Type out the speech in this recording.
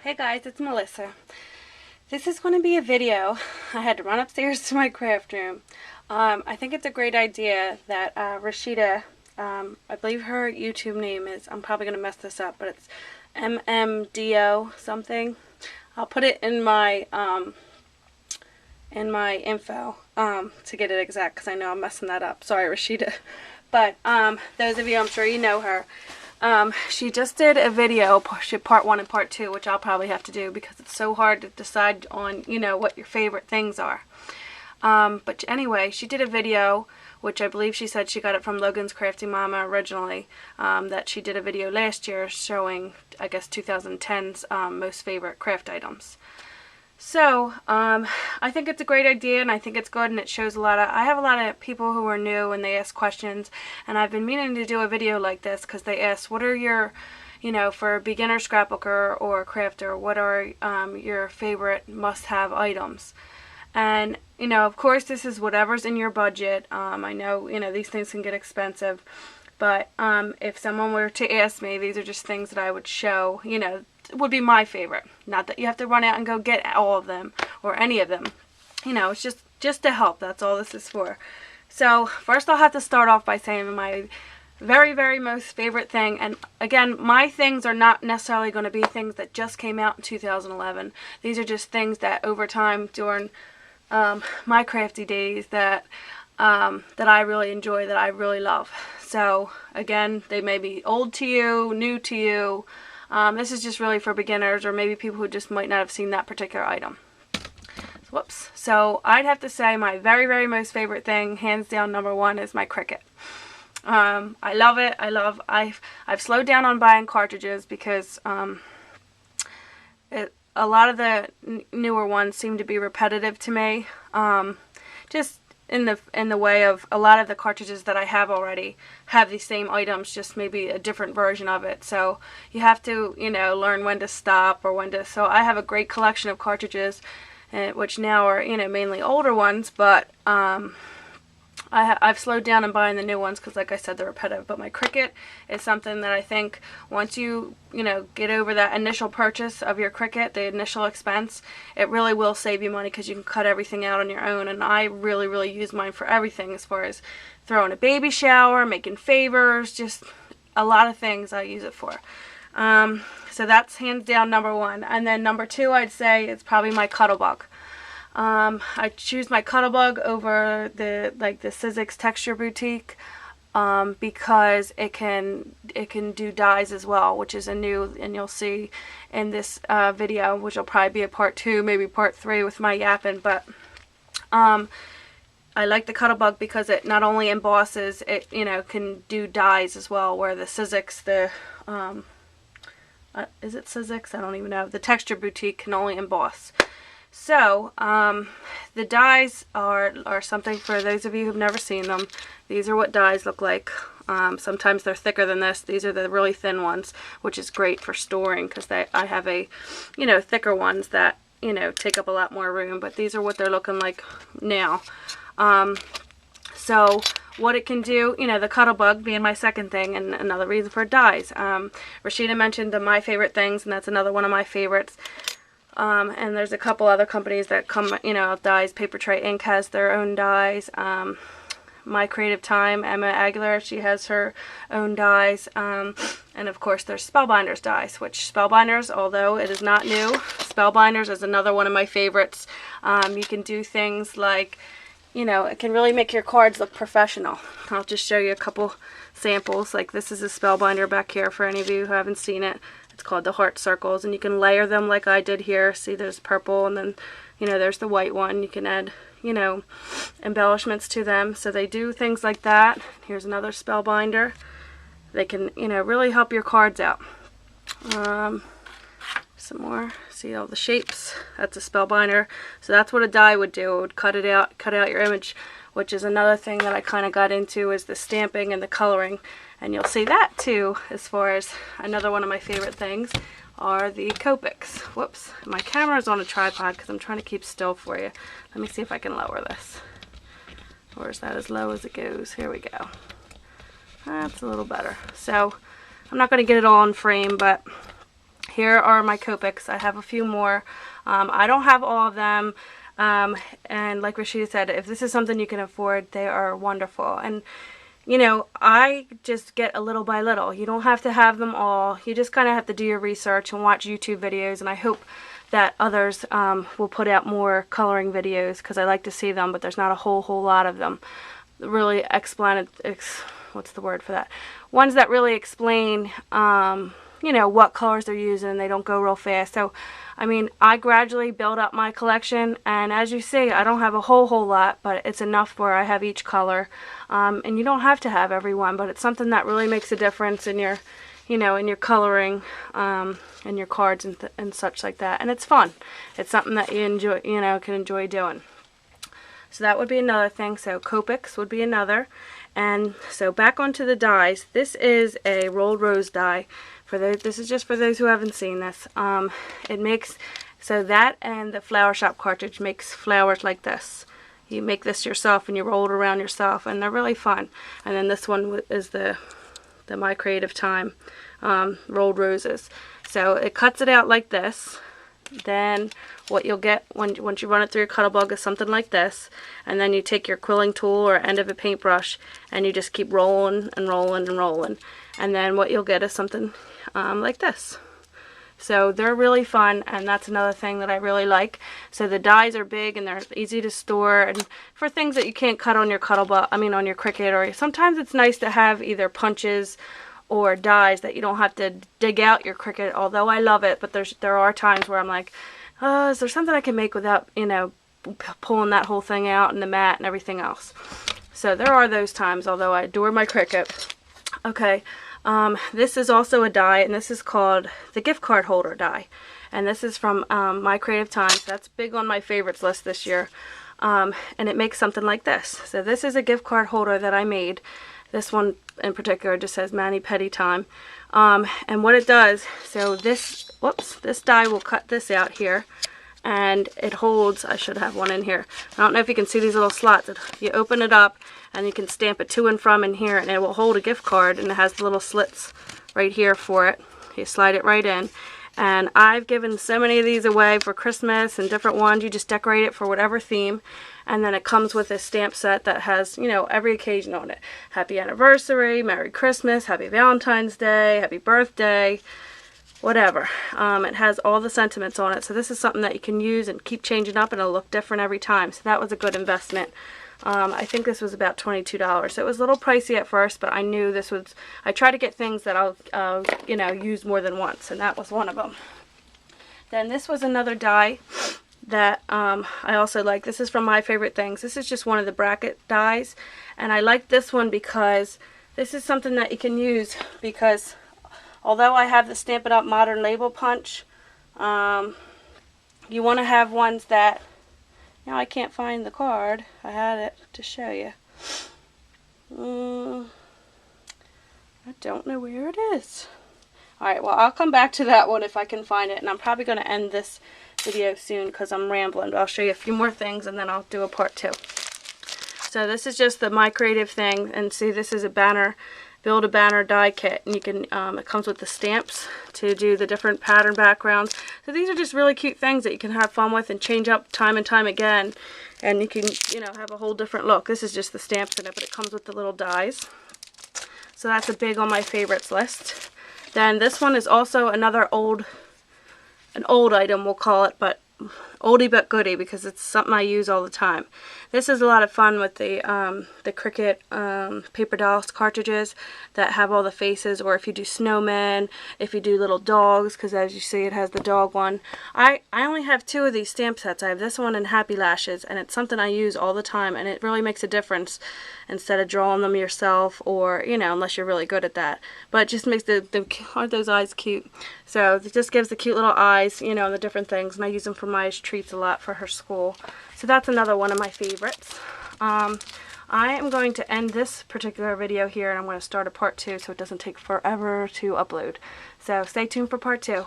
Hey guys, it's Melissa. This is going to be a video. I had to run upstairs to my craft room. I think it's a great idea that Rashida, I believe her YouTube name is, I'm probably going to mess this up, but it's MMDO something. I'll put it in my info to get it exact, because I know I'm messing that up. Sorry, Rashida. But those of you, I'm sure you know her. She just did a video, part 1 and part 2, which I'll probably have to do because it's so hard to decide on, what your favorite things are. But anyway, she did a video, which I believe she said she got it from Logan's Crafty Mama originally, that she did a video last year showing, I guess, 2010's most favorite craft items. So, I think it's a great idea, and I think it's good, and it shows I have a lot of people who are new, and they ask questions, and I've been meaning to do a video like this, because they ask, what are your, for a beginner scrapbooker or a crafter, what are your favorite must-have items? And, of course, this is whatever's in your budget. I know, these things can get expensive, but if someone were to ask me, these are just things that I would show, would be my favorite. Not that you have to run out and go get all of them or any of them. It's just to help. That's all this is for. So first I'll have to start off by saying my very, very most favorite thing. And again, my things are not necessarily going to be things that just came out in 2011. These are just things that over time during my crafty days that I really enjoy, that I really love. So again, they may be old to you, new to you. This is just really for beginners or maybe people who just might not have seen that particular item. Whoops. So I'd have to say my very, very most favorite thing, hands down #1, is my Cricut. I love it. I've slowed down on buying cartridges because a lot of the newer ones seem to be repetitive to me. Just in the way of a lot of the cartridges that I have already have the same items, just maybe a different version of it. So you have to, learn when to stop or when to. So I have a great collection of cartridges, which now are, mainly older ones, but I've slowed down on buying the new ones because, like I said, they're repetitive. But my Cricut is something that I think once you, get over that initial purchase of your Cricut, the initial expense, it really will save you money because you can cut everything out on your own. And I really, really use mine for everything, as far as throwing a baby shower, making favors, just a lot of things I use it for. So that's hands down #1. And then #2, I'd say it's probably my Cuttlebug. I choose my Cuttlebug over the Sizzix Texture Boutique because it can do dies as well, which is a new, and you'll see in this video, which will probably be a part 2, maybe part 3 with my yapping. But I like the Cuttlebug because it not only embosses, it can do dies as well, where the Sizzix, is it Sizzix? I don't even know. The Texture Boutique can only emboss. So, the dies are something for those of you who've never seen them. These are what dies look like. Sometimes they're thicker than this. These are the really thin ones, which is great for storing because I have thicker ones that, take up a lot more room. But these are what they're looking like now. So, what it can do, the Cuttlebug being my second thing, and another reason for dies. Rashida mentioned my favorite things, and that's another one of my favorites. And there's a couple other companies that come, dies. Paper Tray Ink has their own dies. My Creative Time, Emma Aguilar, she has her own dies. And of course there's Spellbinders dies, which Spellbinders, although it is not new, Spellbinders is another one of my favorites. You can do things like, it can really make your cards look professional. I'll just show you a couple samples. Like this is a Spellbinder back here for any of you who haven't seen it. It's called the heart circles, and you can layer them like I did here. See, there's purple, and then, there's the white one. You can add, embellishments to them. So they do things like that. Here's another Spellbinder. They can, really help your cards out. Some more. See all the shapes? That's a Spellbinder. So that's what a die would do. It would cut out your image, which is another thing that I kind of got into, is the stamping and the coloring. And you'll see that too, as far as another one of my favorite things are the Copics. Whoops, my camera's on a tripod because I'm trying to keep still for you. Let me see if I can lower this. Or is that as low as it goes? Here we go. That's a little better. So I'm not going to get it all in frame, but here are my Copics. I have a few more. I don't have all of them. And like Rashida said, if this is something you can afford, they are wonderful. And you know, I just get a little by little. You don't have to have them all. You just kind of have to do your research and watch YouTube videos. And I hope that others will put out more coloring videos, because I like to see them, but there's not a whole lot of them. Really what's the word for that? Ones that really explain, you know, what colors they're using, and they don't go real fast. So, I mean, I gradually build up my collection, and as you see, I don't have a whole lot, but it's enough where I have each color. And you don't have to have every one, but it's something that really makes a difference in your, you know, in your coloring, and your cards and such like that. And it's fun. It's something that you enjoy, you know, can enjoy doing. So that would be another thing. So Copics would be another. And so back onto the dies. This is a rolled rose die. This is just for those who haven't seen this. It makes, so that and the Flower Shop cartridge makes flowers like this. You make this yourself and you roll it around yourself, and they're really fun. And then this one is the My Creative Time rolled roses. So it cuts it out like this. Then what you'll get once you run it through your Cuttlebug is something like this, and then you take your quilling tool or end of a paintbrush and you just keep rolling and rolling and rolling, and then what you'll get is something like this. So they're really fun, and that's another thing that I really like. So the dies are big and they're easy to store, and for things that you can't cut on your Cuttlebug, I mean on your Cricut, or sometimes it's nice to have either punches or dies that you don't have to dig out your Cricut, although I love it, but there are times where I'm like, oh, is there something I can make without, you know, pulling that whole thing out and the mat and everything else. So there are those times, although I adore my Cricut. Okay, this is also a die, and this is called the gift card holder die, and this is from My Creative Time. So that's big on my favorites list this year, and it makes something like this. So this is a gift card holder that I made. This one in particular just says Mani Petty Time. And what it does, so this die will cut this out here, and it holds, I should have one in here. I don't know if you can see these little slots. You open it up and you can stamp it to and from in here, and it will hold a gift card, and it has the little slits right here for it. You slide it right in. And I've given so many of these away for Christmas and different ones. You just decorate it for whatever theme. And then it comes with a stamp set that has, you know, every occasion on it. Happy anniversary, Merry Christmas, Happy Valentine's Day, Happy Birthday, whatever. It has all the sentiments on it. So this is something that you can use and keep changing up, and it'll look different every time. So that was a good investment. I think this was about $22. So it was a little pricey at first, but I knew this was, I try to get things that I'll, you know, use more than once, and that was one of them. Then this was another die that I also like. This is from My Favorite Things. This is just one of the bracket dies, and I like this one because this is something that you can use, because although I have the Stampin' Up! Modern Label Punch, you want to have ones that, now I can't find the card. I had it to show you. I don't know where it is. Alright, well, I'll come back to that one if I can find it, and I'm probably going to end this video soon because I'm rambling, but I'll show you a few more things and then I'll do a part 2. So this is just the My Creative thing, and see, this is a banner, build a banner die kit, and you can, it comes with the stamps to do the different pattern backgrounds. So these are just really cute things that you can have fun with and change up time and time again, and you can, you know, have a whole different look. This is just the stamps in it, but it comes with the little dies. So that's a big on my favorites list. Then this one is also another an old item, we'll call it, but oldie but goodie, because it's something I use all the time. This is a lot of fun with the Cricut paper dolls cartridges that have all the faces, or if you do snowmen, if you do little dogs, because as you see it has the dog one. I only have 2 of these stamp sets. I have this one and Happy Lashes, and it's something I use all the time, and it really makes a difference instead of drawing them yourself, or, you know, unless you're really good at that. But it just makes aren't those eyes cute? So it just gives the cute little eyes, you know, the different things, and I use them for Maya's treats a lot for her school. So that's another one of my favorites. I am going to end this particular video here, and I'm going to start a part 2 so it doesn't take forever to upload. So stay tuned for part 2.